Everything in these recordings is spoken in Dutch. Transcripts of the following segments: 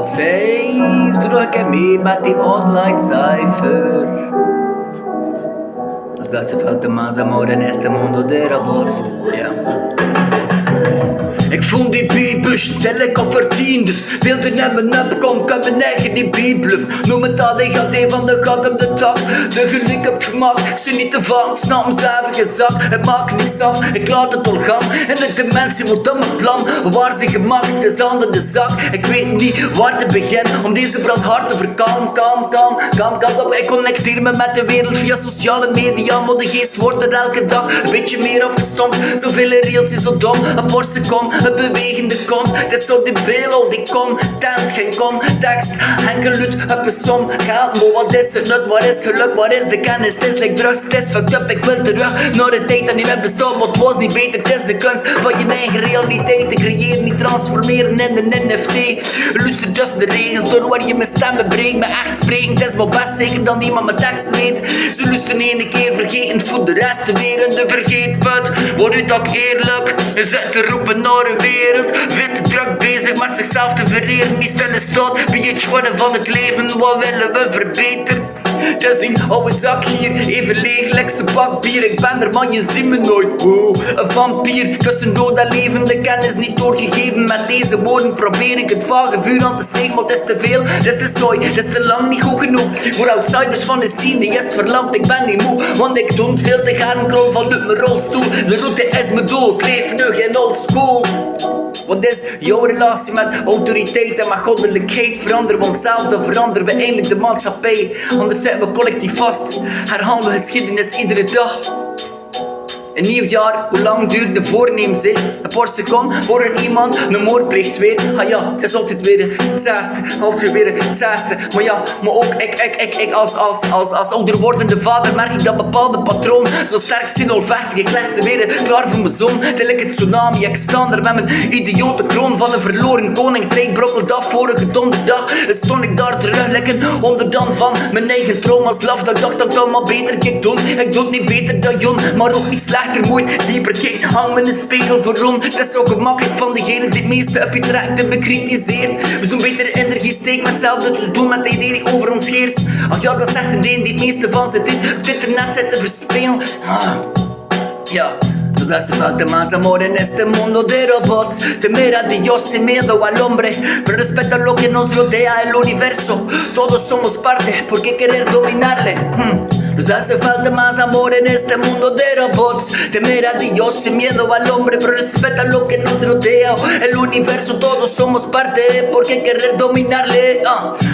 Solseys, doe ik mee met die online cypher. Nos hace falta más amor en este mundo de robots. Yeah. Ik voel die beatpush, tel ik al verdienders. Beelden in mijn opkom, kan mijn eigen niet beatbluff. Noem het ADHD van de gat op de tak. De geluk op het gemak, ik zie niet te vaak. Snap mezelf gezakt, het maakt niks af. Ik laat het al gaan, en de dimensie wordt dan mijn plan. Waar ze gemaakt is aan de zak. Ik weet niet waar te beginnen om deze brand hard te verkalmen. Kalm. Ik connecteer me met de wereld via sociale media. Maar de geest wordt er elke dag een beetje meer afgestompt. Zoveel reels is zo dom, een paar seconden. Een bewegende kont, het is zo debiel, al die content, geen context. Enkel luid op een som geld, maar wat is het nut, wat is geluk, wat is de kennis? Het is like drugs, het is fucked up, ik wil terug naar de tijd dat niet meer bestaat, maar het was niet beter. Het is de kunst van je eigen realiteit te creëren, niet transformeren in een NFT. Luister just de regels, door waar je mijn stemmen breekt, me echt spreken. Het is wel best zeker dan iemand mijn tekst weet. Ze luisteren ene keer, vergeten voor de rest weer in de vergeetput. Word u toch eerlijk, je zit te roepen naar een wereld, veel te druk bezig met zichzelf te vereren. Niet stille staat, wie het worden van het leven, wat willen we verbeteren? Het is die oude zak hier, even leeg, like ze bak bier. Ik ben er man, je ziet me nooit, wow. Een vampier, tussen dood en leven, de kennis niet doorgegeven. Met deze woorden probeer ik het vage vuur aan te steken, maar het is te veel, het is te saai, het is te lang niet goed genoeg. Voor outsiders van de scene, die is verlamd, ik ben niet moe. Want ik doe het veel te gaan, krol vanuit mijn rolstoel. De route is mijn doel, ik leef nu in old school. Wat is jouw relatie met autoriteit en met goddelijkheid? Veranderen we onszelf, dan veranderen we eindelijk de maatschappij. Anders zitten we collectief vast, herhalen we geschiedenis iedere dag. Een nieuw jaar, hoe lang duurt de voornemens? Een paar seconden voor een iemand een moord pleegt weer. Ah ja, het is altijd weer hetzelfde, als weer hetzelfde. Maar ja, maar ook ik als ouder wordende vader merk ik dat bepaalde patroon zo sterk zijn al vecht. Ik leg ze weer klaar voor mijn zoon, til ik het tsunami. Ik sta er met mijn idiote kroon van een verloren koning. Trein brokkeld af vorige donderdag. Stond ik daar terug, lekker onder dan van mijn eigen droom als laf. Dat ik dacht dat ik allemaal beter ging doen. Ik doe het niet beter dan Jon, maar ook iets slechter. Moet dieper kijk, hang me een spiegel voor rond. Het is zo gemakkelijk van degene die het meeste op je trekt te bekritiseren. We doen beter energie steek met hetzelfde te doen met de idee die over ons heerst. Als ja, dat zegt een die het meeste van zijn dit op het internet zit te verspelen. Ja. Nos hace falta más amor en este mundo de robots. Temer a Dios y miedo al hombre, pero respeta lo que nos rodea, el universo. Todos somos parte, ¿por qué querer dominarle? Nos hace falta más amor en este mundo de robots. Temer a Dios y miedo al hombre, pero respeta lo que nos rodea, el universo. Todos somos parte, ¿por qué querer dominarle?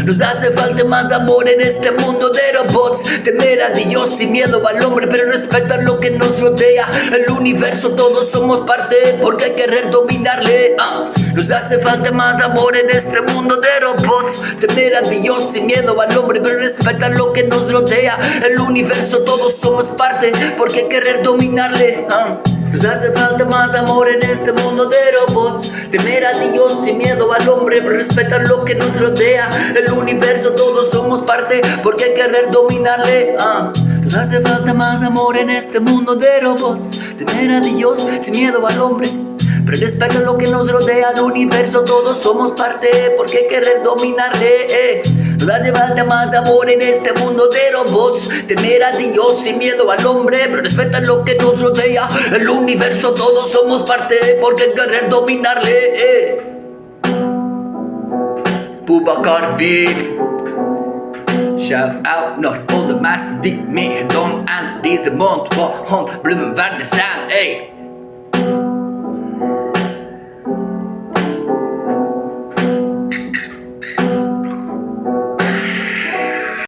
Nos hace falta más amor en este mundo de robots. Temer a Dios y miedo al hombre, pero respeta lo que nos rodea, el universo. Todos somos parte, ¿por qué querer dominarle? Nos hace falta más amor en este mundo de robots. Temer a Dios y miedo al hombre, pero respeta lo que nos rodea, el universo. Todos somos parte, ¿por qué querer dominarle? Nos hace falta más amor en este mundo de robots. Temer a Dios y miedo al hombre, pero respetar lo que nos rodea, el universo. Todos somos parte, ¿por qué querer dominarle? Nos hace falta más amor en este mundo de robots. Temer a Dios sin miedo al hombre, pero respeta lo que nos rodea, el universo. Todos somos parte, ¿por qué querer dominarle? Nos hace falta más amor en este mundo de robots. Temer a Dios sin miedo al hombre, pero respeta lo que nos rodea, el universo. Todos somos parte, ¿por qué querer dominarle? Boubacar beats. Shout out naar al de mensen die meegedaan aan deze mond. Want blijven verder staan,